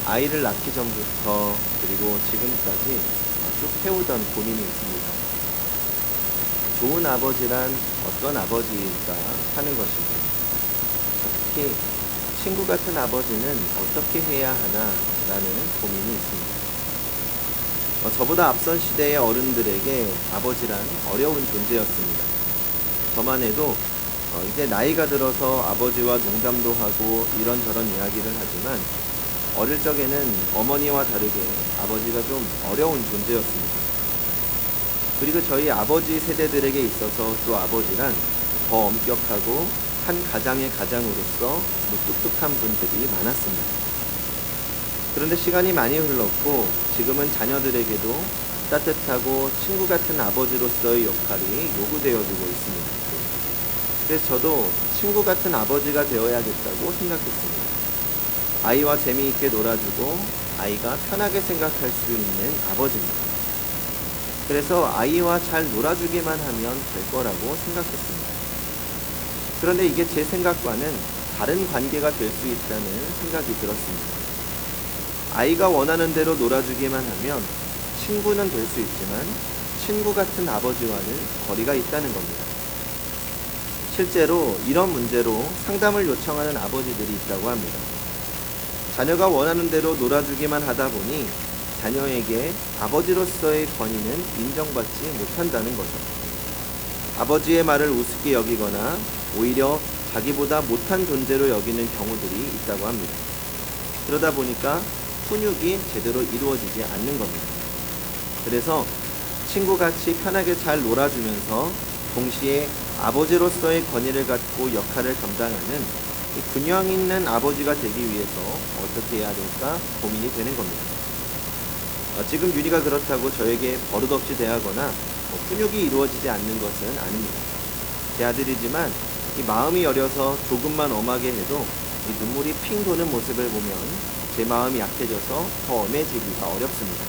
아이를 낳기 전부터 그리고 지금까지 쭉 해오던 고민이 있습니다. 좋은 아버지란 어떤 아버지일까 하는 것이고, 특히 친구 같은 아버지는 어떻게 해야 하나라는 고민이 있습니다. 저보다 앞선 시대의 어른들에게 아버지란 어려운 존재였습니다. 저만 해도 이제 나이가 들어서 아버지와 농담도 하고 이런저런 이야기를 하지만, 어릴 적에는 어머니와 다르게 아버지가 좀 어려운 존재였습니다. 그리고 저희 아버지 세대들에게 있어서 또 아버지란 더 엄격하고 한 가장의 가장으로서 무뚝뚝한 분들이 많았습니다. 그런데 시간이 많이 흘렀고 지금은 자녀들에게도 따뜻하고 친구 같은 아버지로서의 역할이 요구되어지고 있습니다. 그래서 저도 친구 같은 아버지가 되어야겠다고 생각했습니다. 아이와 재미있게 놀아주고 아이가 편하게 생각할 수 있는 아버지입니다. 그래서 아이와 잘 놀아주기만 하면 될 거라고 생각했습니다. 그런데 이게 제 생각과는 다른 관계가 될 수 있다는 생각이 들었습니다. 아이가 원하는 대로 놀아주기만 하면 친구는 될 수 있지만 친구 같은 아버지와는 거리가 있다는 겁니다. 실제로 이런 문제로 상담을 요청하는 아버지들이 있다고 합니다. 자녀가 원하는 대로 놀아주기만 하다 보니 자녀에게 아버지로서의 권위는 인정받지 못한다는 거죠. 아버지의 말을 우습게 여기거나 오히려 자기보다 못한 존재로 여기는 경우들이 있다고 합니다. 그러다 보니까 훈육이 제대로 이루어지지 않는 겁니다. 그래서 친구같이 편하게 잘 놀아주면서 동시에 아버지로서의 권위를 갖고 역할을 감당하는 균형 있는 아버지가 되기 위해서 어떻게 해야 될까 고민이 되는 겁니다. 지금 윤희가 그렇다고 저에게 버릇없이 대하거나 훈육이 이루어지지 않는 것은 아닙니다. 제 아들이지만 이 마음이 여려서 조금만 엄하게 해도 이 눈물이 핑 도는 모습을 보면 제 마음이 약해져서 더 엄해지기가 어렵습니다.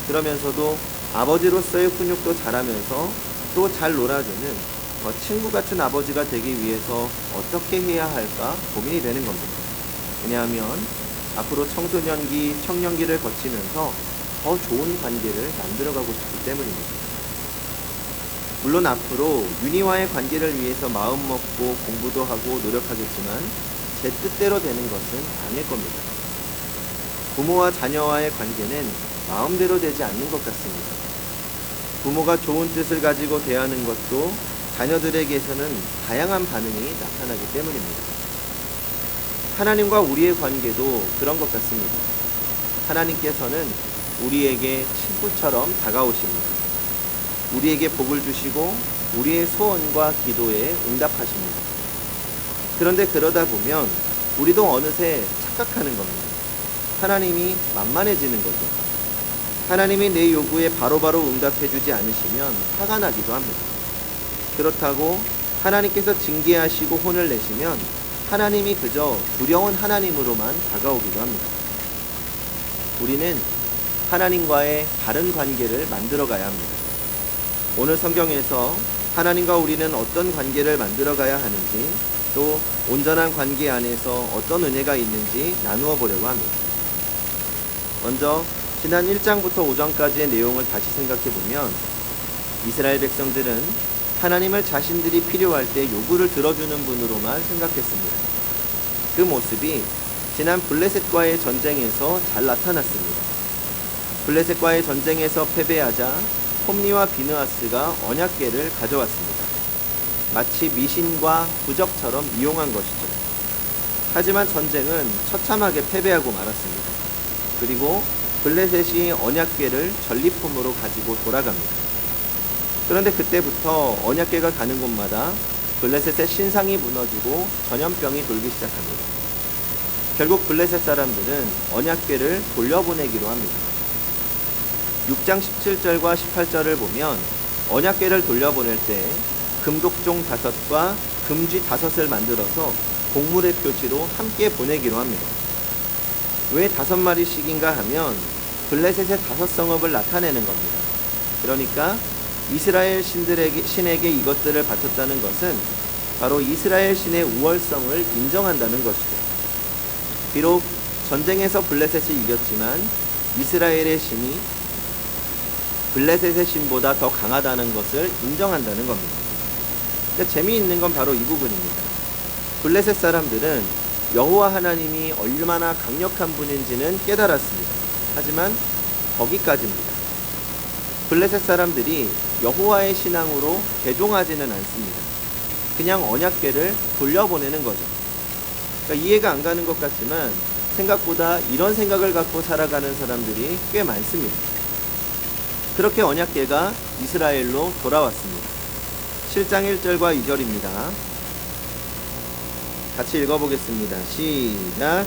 그러면서도 아버지로서의 훈육도 잘하면서 또 잘 놀아주는 친구 같은 아버지가 되기 위해서 어떻게 해야 할까 고민이 되는 겁니다. 왜냐하면 앞으로 청소년기, 청년기를 거치면서 더 좋은 관계를 만들어가고 싶기 때문입니다. 물론 앞으로 윤희와의 관계를 위해서 마음먹고 공부도 하고 노력하겠지만 제 뜻대로 되는 것은 아닐 겁니다. 부모와 자녀와의 관계는 마음대로 되지 않는 것 같습니다. 부모가 좋은 뜻을 가지고 대하는 것도 자녀들에게서는 다양한 반응이 나타나기 때문입니다. 하나님과 우리의 관계도 그런 것 같습니다. 하나님께서는 우리에게 친구처럼 다가오십니다. 우리에게 복을 주시고 우리의 소원과 기도에 응답하십니다. 그런데 그러다 보면 우리도 어느새 착각하는 겁니다. 하나님이 만만해지는 거죠. 하나님이 내 요구에 바로바로 응답해주지 않으시면 화가 나기도 합니다. 그렇다고 하나님께서 징계하시고 혼을 내시면 하나님이 그저 두려운 하나님으로만 다가오기도 합니다. 우리는 하나님과의 바른 관계를 만들어 가야 합니다. 오늘 성경에서 하나님과 우리는 어떤 관계를 만들어 가야 하는지, 또 온전한 관계 안에서 어떤 은혜가 있는지 나누어 보려고 합니다. 먼저 지난 1장부터 5장까지의 내용을 다시 생각해 보면 이스라엘 백성들은 하나님을 자신들이 필요할 때 요구를 들어주는 분으로만 생각했습니다. 그 모습이 지난 블레셋과의 전쟁에서 잘 나타났습니다. 블레셋과의 전쟁에서 패배하자 홈리와 비느하스가 언약궤를 가져왔습니다. 마치 미신과 부적처럼 이용한 것이죠. 하지만 전쟁은 처참하게 패배하고 말았습니다. 그리고 블레셋이 언약궤를 전리품으로 가지고 돌아갑니다. 그런데 그때부터 언약궤가 가는 곳마다 블레셋의 신상이 무너지고 전염병이 돌기 시작합니다. 결국 블레셋 사람들은 언약궤를 돌려보내기로 합니다. 6장 17절과 18절을 보면 언약궤를 돌려보낼 때 금독종 5과 금쥐 5을 만들어서 공물의 표지로 함께 보내기로 합니다. 왜 5마리씩인가 하면 블레셋의 5성읍을 나타내는 겁니다. 그러니까 이스라엘 신에게 이것들을 바쳤다는 것은 바로 이스라엘 신의 우월성을 인정한다는 것이죠. 비록 전쟁에서 블레셋이 이겼지만 이스라엘의 신이 블레셋의 신보다 더 강하다는 것을 인정한다는 겁니다. 그러니까 재미있는 건 바로 이 부분입니다. 블레셋 사람들은 여호와 하나님이 얼마나 강력한 분인지는 깨달았습니다. 하지만 거기까지입니다. 블레셋 사람들이 여호와의 신앙으로 개종하지는 않습니다. 그냥 언약궤를 돌려보내는 거죠. 그러니까 이해가 안 가는 것 같지만 생각보다 이런 생각을 갖고 살아가는 사람들이 꽤 많습니다. 그렇게 언약궤가 이스라엘로 돌아왔습니다. 7장 1절과 2절입니다. 같이 읽어보겠습니다. 시작.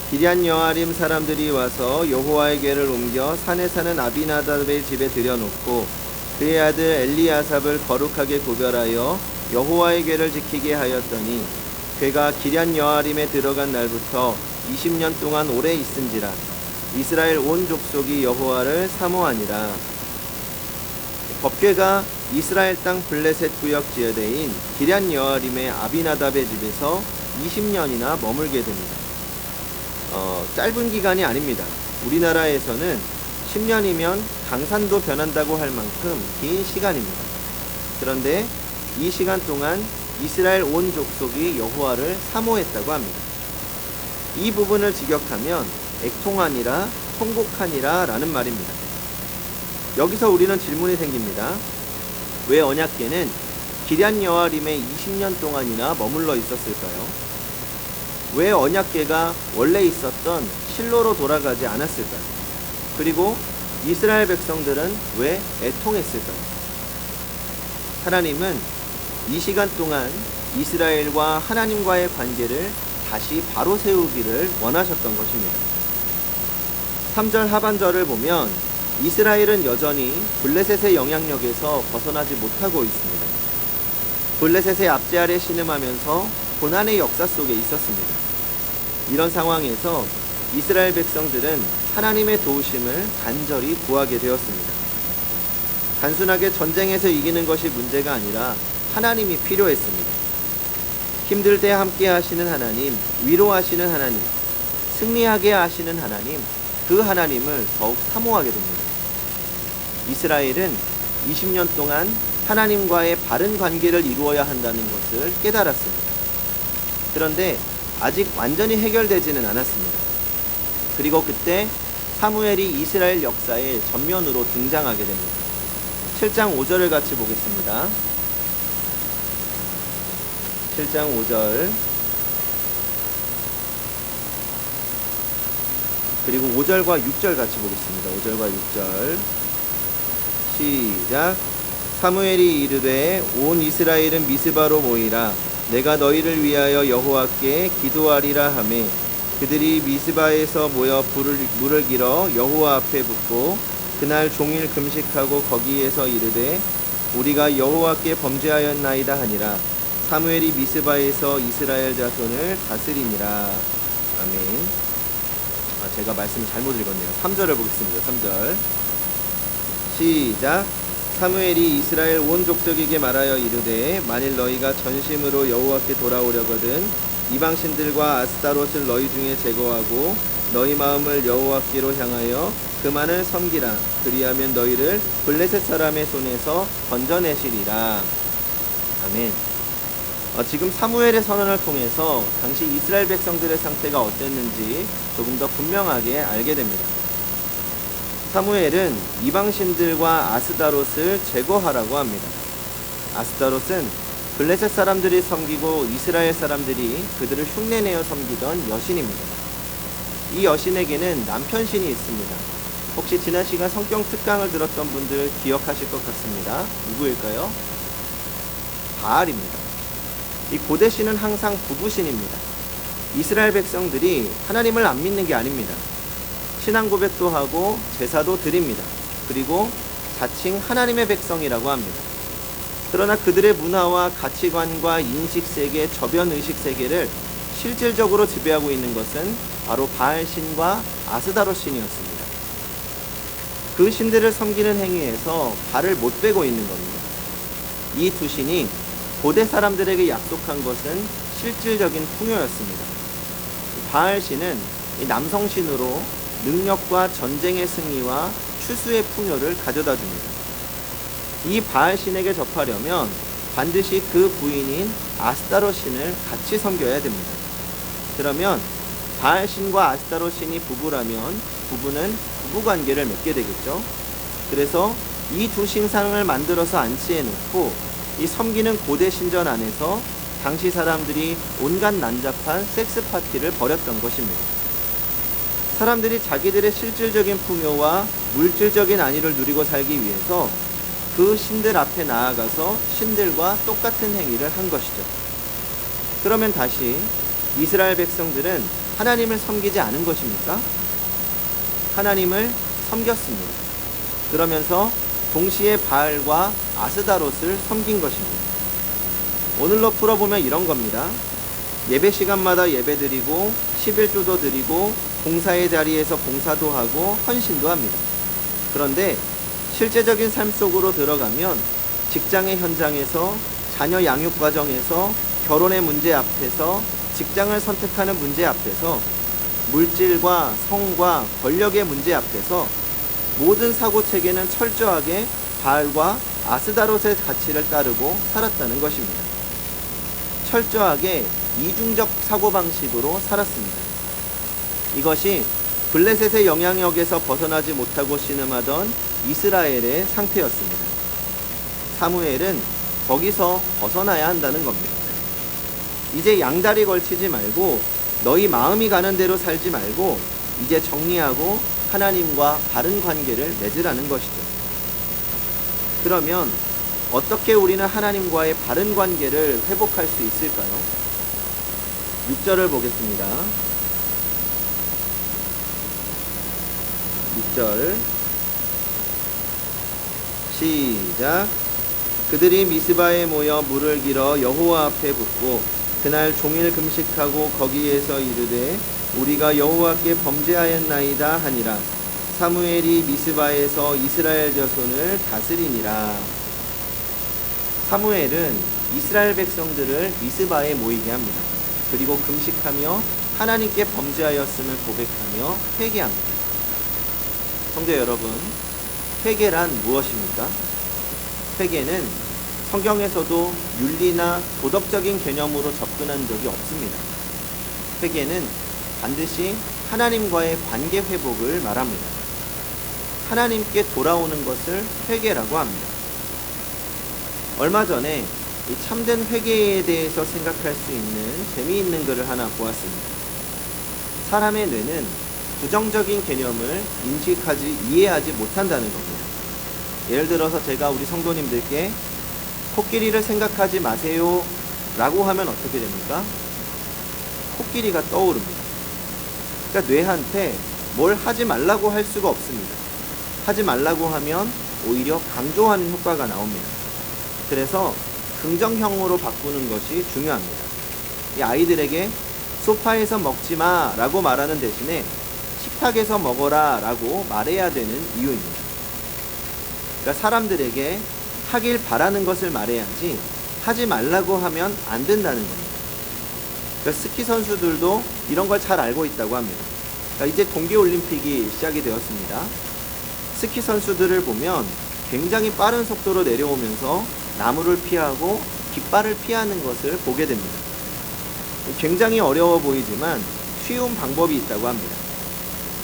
기럇 여아림 사람들이 와서 여호와의 궤를 옮겨 산에 사는 아비나답의 집에 들여놓고 그의 아들 엘리아삽을 거룩하게 구별하여 여호와의 궤를 지키게 하였더니 궤가 기럇 여아림에 들어간 날부터 20년 동안 오래 있은지라 이스라엘 온 족속이 여호와를 사모하니라. 법궤가 이스라엘 땅 블레셋 구역 지어대인 기럇 여아림의 아비나답의 집에서 20년이나 머물게 됩니다. 짧은 기간이 아닙니다. 우리나라에서는 10년이면 강산도 변한다고 할 만큼 긴 시간입니다. 그런데 이 시간 동안 이스라엘 온 족속이 여호와를 사모했다고 합니다. 이 부분을 직역하면 애통하니라 통곡하니라 라는 말입니다. 여기서 우리는 질문이 생깁니다. 왜 언약궤는 기럇 여아림에 20년 동안이나 머물러 있었을까요? 왜 언약궤가 원래 있었던 실로로 돌아가지 않았을까요? 그리고 이스라엘 백성들은 왜 애통했을까요? 하나님은 이 시간 동안 이스라엘과 하나님과의 관계를 다시 바로 세우기를 원하셨던 것입니다. 3절 하반절을 보면 이스라엘은 여전히 블레셋의 영향력에서 벗어나지 못하고 있습니다. 블레셋의 압제 아래 신음하면서 고난의 역사 속에 있었습니다. 이런 상황에서 이스라엘 백성들은 하나님의 도우심을 간절히 구하게 되었습니다. 단순하게 전쟁에서 이기는 것이 문제가 아니라 하나님이 필요했습니다. 힘들 때 함께 하시는 하나님, 위로하시는 하나님, 승리하게 하시는 하나님, 그 하나님을 더욱 사모하게 됩니다. 이스라엘은 20년 동안 하나님과의 바른 관계를 이루어야 한다는 것을 깨달았습니다. 그런데 아직 완전히 해결되지는 않았습니다. 그리고 그때 사무엘이 이스라엘 역사의 전면으로 등장하게 됩니다. 7장 5절을 같이 보겠습니다. 7장 5절 그리고 5절과 6절 같이 보겠습니다. 5절과 6절 시작. 사무엘이 이르되 온 이스라엘은 미스바로 모이라. 내가 너희를 위하여 여호와께 기도하리라 하매 그들이 미스바에서 모여 물을 길어 여호와 앞에 붓고 그날 종일 금식하고 거기에서 이르되 우리가 여호와께 범죄하였나이다 하니라. 사무엘이 미스바에서 이스라엘 자손을 다스리니라. 아멘. 제가 말씀을 잘못 읽었네요. 3절을 보겠습니다. 3절 시작. 사무엘이 이스라엘 온 족속에게 말하여 이르되 만일 너희가 전심으로 여호와께 돌아오려거든 이방신들과 아스타롯을 너희 중에 제거하고 너희 마음을 여호와께로 향하여 그만을 섬기라. 그리하면 너희를 블레셋 사람의 손에서 건져내시리라. 아멘. 지금 사무엘의 선언을 통해서 당시 이스라엘 백성들의 상태가 어땠는지 조금 더 분명하게 알게 됩니다. 사무엘은 이방신들과 아스다롯을 제거하라고 합니다. 아스다롯은 블레셋 사람들이 섬기고 이스라엘 사람들이 그들을 흉내내어 섬기던 여신입니다. 이 여신에게는 남편신이 있습니다. 혹시 지난 시간 성경 특강을 들었던 분들 기억하실 것 같습니다. 누구일까요? 바알입니다. 이 고대 신은 항상 부부신입니다. 이스라엘 백성들이 하나님을 안 믿는 게 아닙니다. 신앙 고백도 하고 제사도 드립니다. 그리고 자칭 하나님의 백성이라고 합니다. 그러나 그들의 문화와 가치관과 인식세계, 저변의식 세계를 실질적으로 지배하고 있는 것은 바로 바알신과 아스다롯 신이었습니다. 그 신들을 섬기는 행위에서 발을 못 빼고 있는 겁니다. 이 두 신이 고대 사람들에게 약속한 것은 실질적인 풍요였습니다. 바알신은 이 남성신으로 능력과 전쟁의 승리와 추수의 풍요를 가져다 줍니다. 이 바알신에게 접하려면 반드시 그 부인인 아스타롯 신을 같이 섬겨야 됩니다. 그러면 바알신과 아스타롯 신이 부부라면 부부는 부부관계를 맺게 되겠죠. 그래서 이 두 신상을 만들어서 안치해 놓고 이 섬기는 고대 신전 안에서 당시 사람들이 온갖 난잡한 섹스 파티를 벌였던 것입니다. 사람들이 자기들의 실질적인 풍요와 물질적인 안위를 누리고 살기 위해서 그 신들 앞에 나아가서 신들과 똑같은 행위를 한 것이죠. 그러면 다시 이스라엘 백성들은 하나님을 섬기지 않은 것입니까? 하나님을 섬겼습니다. 그러면서 동시에 바알과 아스다롯을 섬긴 것입니다. 오늘로 풀어보면 이런 겁니다. 예배 시간마다 예배 드리고 11조도 드리고 봉사의 자리에서 봉사도 하고 헌신도 합니다. 그런데 실제적인 삶 속으로 들어가면 직장의 현장에서 자녀 양육 과정에서 결혼의 문제 앞에서 직장을 선택하는 문제 앞에서 물질과 성과 권력의 문제 앞에서 모든 사고 체계는 철저하게 바알과 아스다롯의 가치를 따르고 살았다는 것입니다. 철저하게 이중적 사고방식으로 살았습니다. 이것이 블레셋의 영향력에서 벗어나지 못하고 신음하던 이스라엘의 상태였습니다. 사무엘은 거기서 벗어나야 한다는 겁니다. 이제 양다리 걸치지 말고 너희 마음이 가는 대로 살지 말고 이제 정리하고 하나님과 바른 관계를 맺으라는 것이죠. 그러면 어떻게 우리는 하나님과의 바른 관계를 회복할 수 있을까요? 6절을 보겠습니다. 6절 시작. 그들이 미스바에 모여 물을 길어 여호와 앞에 붓고 그날 종일 금식하고 거기에서 이르되 우리가 여호와께 범죄하였나이다 하니라. 사무엘이 미스바에서 이스라엘 자손을 다스리니라. 사무엘은 이스라엘 백성들을 미스바에 모이게 합니다. 그리고 금식하며 하나님께 범죄하였음을 고백하며 회개합니다. 성도 여러분, 회개란 무엇입니까? 회개는 성경에서도 윤리나 도덕적인 개념으로 접근한 적이 없습니다. 회개는 반드시 하나님과의 관계 회복을 말합니다. 하나님께 돌아오는 것을 회개라고 합니다. 얼마 전에 이 참된 회개에 대해서 생각할 수 있는 재미있는 글을 하나 보았습니다. 사람의 뇌는 부정적인 개념을 이해하지 못한다는 겁니다. 예를 들어서 제가 우리 성도님들께 코끼리를 생각하지 마세요 라고 하면 어떻게 됩니까? 코끼리가 떠오릅니다. 그러니까 뇌한테 뭘 하지 말라고 할 수가 없습니다. 하지 말라고 하면 오히려 강조하는 효과가 나옵니다. 그래서 긍정형으로 바꾸는 것이 중요합니다. 이 아이들에게 소파에서 먹지 마 라고 말하는 대신에 식탁에서 먹어라 라고 말해야 되는 이유입니다. 그러니까 사람들에게 하길 바라는 것을 말해야지 하지 말라고 하면 안 된다는 겁니다. 그러니까 스키 선수들도 이런 걸 잘 알고 있다고 합니다. 그러니까 이제 동계올림픽이 시작이 되었습니다. 스키 선수들을 보면 굉장히 빠른 속도로 내려오면서 나무를 피하고 깃발을 피하는 것을 보게 됩니다. 굉장히 어려워 보이지만 쉬운 방법이 있다고 합니다.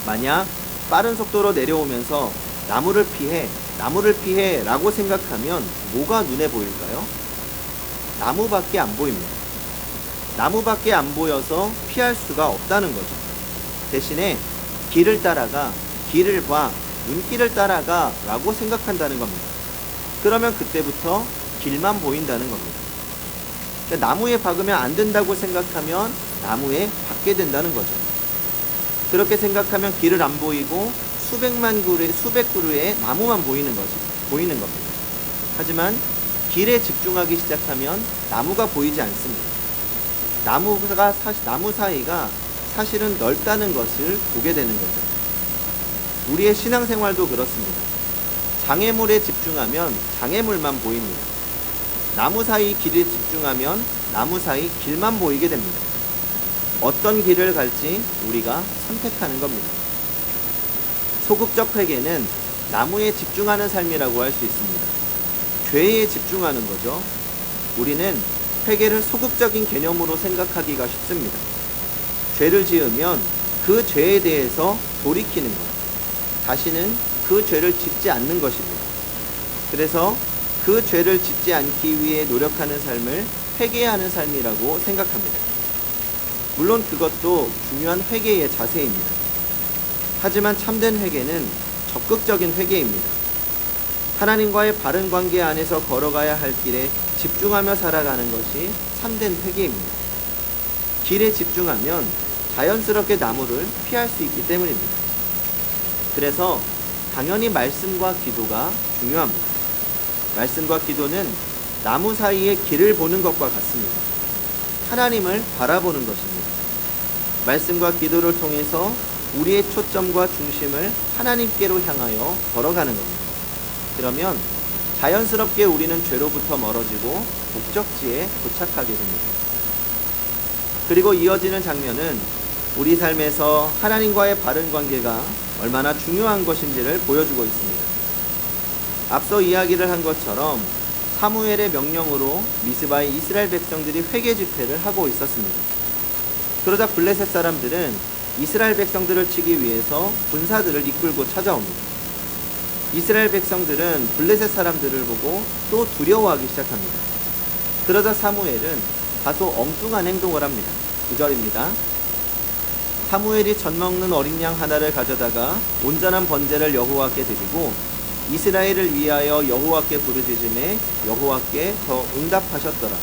만약 빠른 속도로 내려오면서 나무를 피해 라고 생각하면 뭐가 눈에 보일까요? 나무밖에 안 보입니다. 나무밖에 안 보여서 피할 수가 없다는 거죠. 대신에 길을 따라가, 길을 봐, 눈길을 따라가 라고 생각한다는 겁니다. 그러면 그때부터 길만 보인다는 겁니다. 그러니까 나무에 박으면 안 된다고 생각하면 나무에 박게 된다는 거죠. 그렇게 생각하면 길을 안 보이고 수백 그루의 나무만 보이는 겁니다. 하지만 길에 집중하기 시작하면 나무가 보이지 않습니다. 나무 사이가 사실은 넓다는 것을 보게 되는 거죠. 우리의 신앙생활도 그렇습니다. 장애물에 집중하면 장애물만 보입니다. 나무 사이 길에 집중하면 나무 사이 길만 보이게 됩니다. 어떤 길을 갈지 우리가 선택하는 겁니다. 소극적 회개는 나무에 집중하는 삶이라고 할 수 있습니다. 죄에 집중하는 거죠. 우리는 회개를 소극적인 개념으로 생각하기가 쉽습니다. 죄를 지으면 그 죄에 대해서 돌이키는 것, 다시는 그 죄를 짓지 않는 것입니다. 그래서 그 죄를 짓지 않기 위해 노력하는 삶을 회개하는 삶이라고 생각합니다. 물론 그것도 중요한 회개의 자세입니다. 하지만 참된 회개는 적극적인 회개입니다. 하나님과의 바른 관계 안에서 걸어가야 할 길에 집중하며 살아가는 것이 참된 회개입니다. 길에 집중하면 자연스럽게 나무를 피할 수 있기 때문입니다. 그래서 당연히 말씀과 기도가 중요합니다. 말씀과 기도는 나무 사이에 길을 보는 것과 같습니다. 하나님을 바라보는 것입니다. 말씀과 기도를 통해서 우리의 초점과 중심을 하나님께로 향하여 걸어가는 겁니다. 그러면 자연스럽게 우리는 죄로부터 멀어지고 목적지에 도착하게 됩니다. 그리고 이어지는 장면은 우리 삶에서 하나님과의 바른 관계가 얼마나 중요한 것인지를 보여주고 있습니다. 앞서 이야기를 한 것처럼 사무엘의 명령으로 미스바의 이스라엘 백성들이 회개 집회를 하고 있었습니다. 그러자 블레셋 사람들은 이스라엘 백성들을 치기 위해서 군사들을 이끌고 찾아옵니다. 이스라엘 백성들은 블레셋 사람들을 보고 또 두려워하기 시작합니다. 그러자 사무엘은 다소 엉뚱한 행동을 합니다. 9절입니다. 사무엘이 젖 먹는 어린 양 하나를 가져다가 온전한 번제를 여호와께 드리고 이스라엘을 위하여 여호와께 부르짖음에 여호와께 더 응답하셨더라.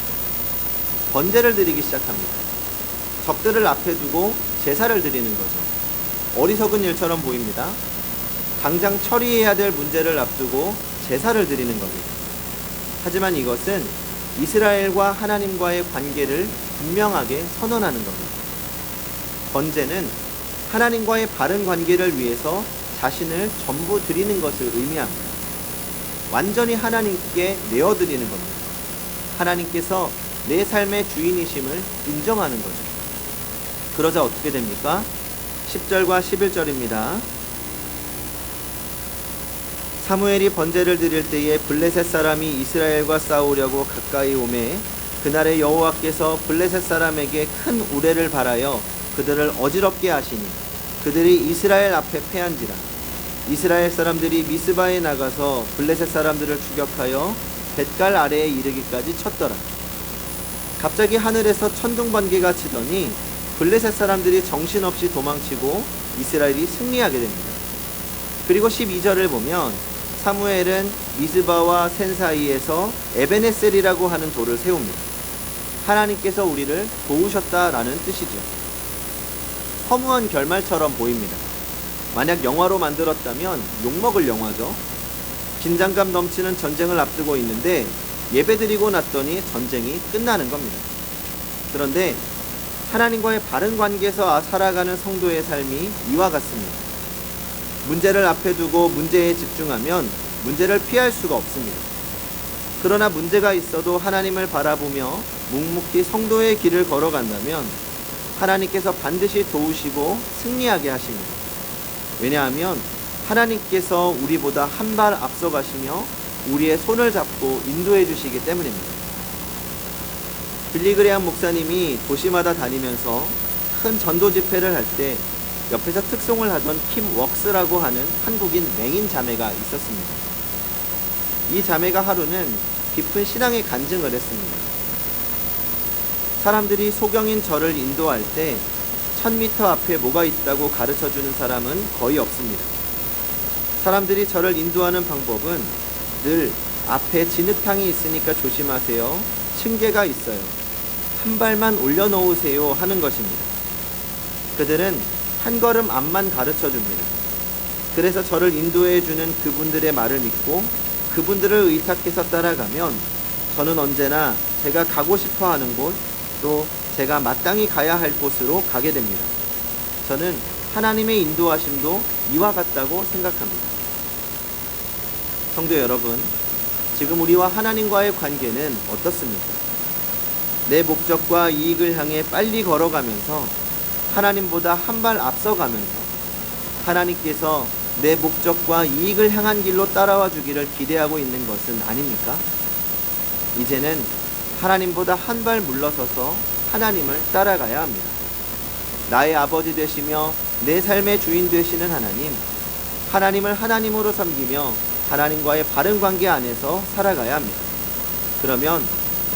번제를 드리기 시작합니다. 적들을 앞에 두고 제사를 드리는 거죠. 어리석은 일처럼 보입니다. 당장 처리해야 될 문제를 앞두고 제사를 드리는 겁니다. 하지만 이것은 이스라엘과 하나님과의 관계를 분명하게 선언하는 겁니다. 번제는 하나님과의 바른 관계를 위해서 자신을 전부 드리는 것을 의미합니다. 완전히 하나님께 내어드리는 겁니다. 하나님께서 내 삶의 주인이심을 인정하는 거죠. 그러자 어떻게 됩니까? 10절과 11절입니다. 사무엘이 번제를 드릴 때에 블레셋 사람이 이스라엘과 싸우려고 가까이 오매 그날에 여호와께서 블레셋 사람에게 큰 우레를 발하여 그들을 어지럽게 하시니 그들이 이스라엘 앞에 패한지라. 이스라엘 사람들이 미스바에 나가서 블레셋 사람들을 추격하여 뱃갈 아래에 이르기까지 쳤더라. 갑자기 하늘에서 천둥 번개가 치더니 블레셋 사람들이 정신없이 도망치고 이스라엘이 승리하게 됩니다. 그리고 12절을 보면 사무엘은 미스바와 센 사이에서 에베네셀이라고 하는 돌을 세웁니다. 하나님께서 우리를 도우셨다라는 뜻이죠. 허무한 결말처럼 보입니다. 만약 영화로 만들었다면 욕먹을 영화죠. 긴장감 넘치는 전쟁을 앞두고 있는데 예배드리고 났더니 전쟁이 끝나는 겁니다. 그런데 하나님과의 바른 관계에서 살아가는 성도의 삶이 이와 같습니다. 문제를 앞에 두고 문제에 집중하면 문제를 피할 수가 없습니다. 그러나 문제가 있어도 하나님을 바라보며 묵묵히 성도의 길을 걸어간다면 하나님께서 반드시 도우시고 승리하게 하십니다. 왜냐하면 하나님께서 우리보다 한 발 앞서가시며 우리의 손을 잡고 인도해 주시기 때문입니다. 빌리 그레함 목사님이 도시마다 다니면서 큰 전도 집회를 할 때 옆에서 특송을 하던 킴 웍스라고 하는 한국인 맹인 자매가 있었습니다. 이 자매가 하루는 깊은 신앙의 간증을 했습니다. 사람들이 소경인 저를 인도할 때 1000m 앞에 뭐가 있다고 가르쳐주는 사람은 거의 없습니다. 사람들이 저를 인도하는 방법은 늘 앞에 진흙탕이 있으니까 조심하세요. 층계가 있어요. 한 발만 올려놓으세요 하는 것입니다. 그들은 한 걸음 앞만 가르쳐줍니다. 그래서 저를 인도해주는 그분들의 말을 믿고 그분들을 의탁해서 따라가면 저는 언제나 제가 가고 싶어하는 곳, 또 제가 마땅히 가야 할 곳으로 가게 됩니다. 저는 하나님의 인도하심도 이와 같다고 생각합니다. 성도 여러분, 지금 우리와 하나님과의 관계는 어떻습니까? 내 목적과 이익을 향해 빨리 걸어가면서 하나님보다 한 발 앞서가면서 하나님께서 내 목적과 이익을 향한 길로 따라와 주기를 기대하고 있는 것은 아닙니까? 이제는 하나님보다 한 발 물러서서 하나님을 따라가야 합니다. 나의 아버지 되시며 내 삶의 주인 되시는 하나님, 하나님을 하나님으로 섬기며 하나님과의 바른 관계 안에서 살아가야 합니다. 그러면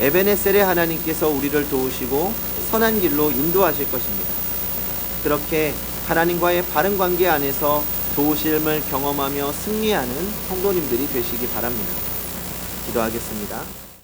에베네셀의 하나님께서 우리를 도우시고 선한 길로 인도하실 것입니다. 그렇게 하나님과의 바른 관계 안에서 도우심을 경험하며 승리하는 성도님들이 되시기 바랍니다. 기도하겠습니다.